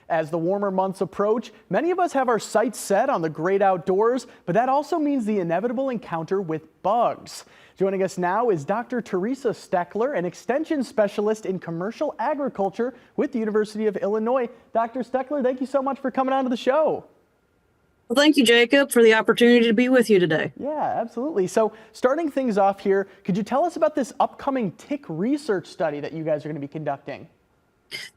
As the warmer months approach, many of us have our sights set on the great outdoors, but that also means the inevitable encounter with bugs. Joining us now is Dr. Teresa Steckler, an extension specialist in commercial agriculture with the University of Illinois. Dr. Steckler, thank you so much for coming on to the show. Well, thank you, Jacob, for the opportunity to be with you today. Yeah, absolutely. So starting things off here, could you tell us about this upcoming tick research study that you guys are going to be conducting?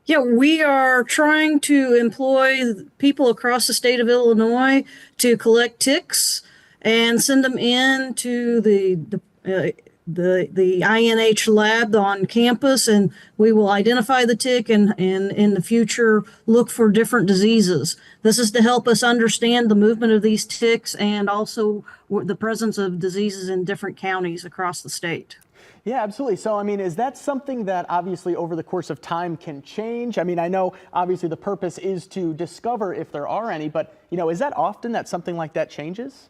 Yeah, we are trying to employ people across the state of Illinois to collect ticks and send them in to the INH lab on campus, and we will identify the tick and in the future look for different diseases. This is to help us understand the movement of these ticks and also the presence of diseases in different counties across the state. Yeah, absolutely. So, I mean, is that something that obviously over the course of time can change? I mean, I know obviously the purpose is to discover if there are any, but, is that often that something like that changes?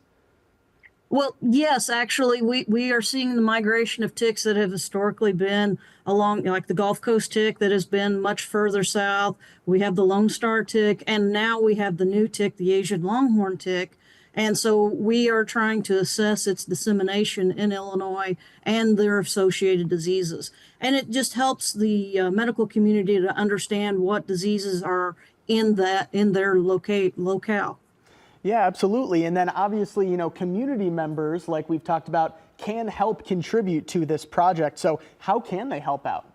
Well, yes, actually, we are seeing the migration of ticks that have historically been along, like the Gulf Coast tick that has been much further south. We have the Lone Star tick, and now we have the new tick, the Asian longhorn tick. And so we are trying to assess its dissemination in Illinois and their associated diseases. And it just helps the medical community to understand what diseases are in their locale. Yeah, absolutely. And then obviously, community members, like we've talked about, can help contribute to this project. So how can they help out?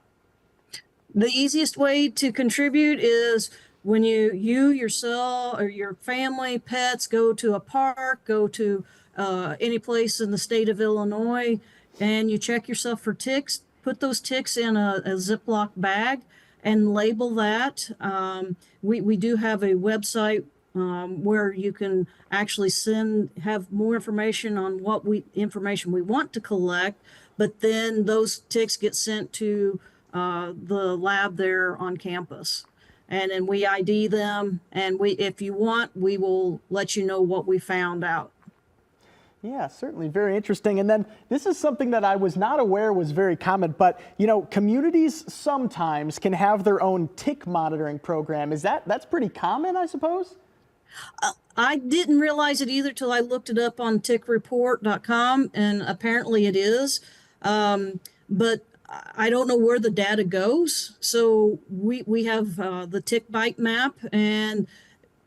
The easiest way to contribute is when you yourself or your family, pets, go to a park, go to any place in the state of Illinois, and you check yourself for ticks, put those ticks in a Ziploc bag and label that. We do have a website where you can actually have more information on what information we want to collect, but then those ticks get sent to the lab there on campus. And then we ID them, and if you want, we will let you know what we found out. Yeah, certainly very interesting. And then this is something that I was not aware was very common, but communities sometimes can have their own tick monitoring program. That's pretty common, I suppose? I didn't realize it either till I looked it up on tickreport.com, and apparently it is. But I don't know where the data goes. So we have the tick bite map, and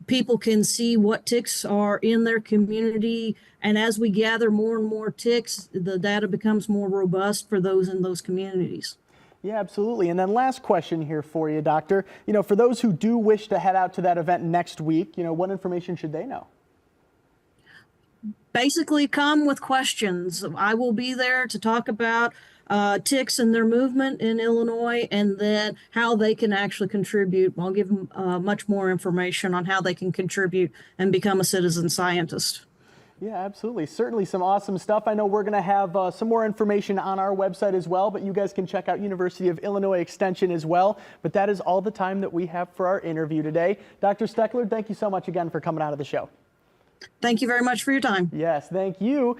people can see what ticks are in their community. And as we gather more and more ticks, the data becomes more robust for those in those communities. Yeah, absolutely. And then last question here for you, Doctor. For those who do wish to head out to that event next week, what information should they know? Basically, come with questions. I will be there to talk about ticks and their movement in Illinois, and then how they can actually contribute. I'll give them much more information on how they can contribute and become a citizen scientist. Yeah, absolutely. Certainly some awesome stuff. I know we're going to have some more information on our website as well, but you guys can check out University of Illinois Extension as well. But that is all the time that we have for our interview today. Dr. Steckler, thank you so much again for coming out of the show. Thank you very much for your time. Yes, thank you.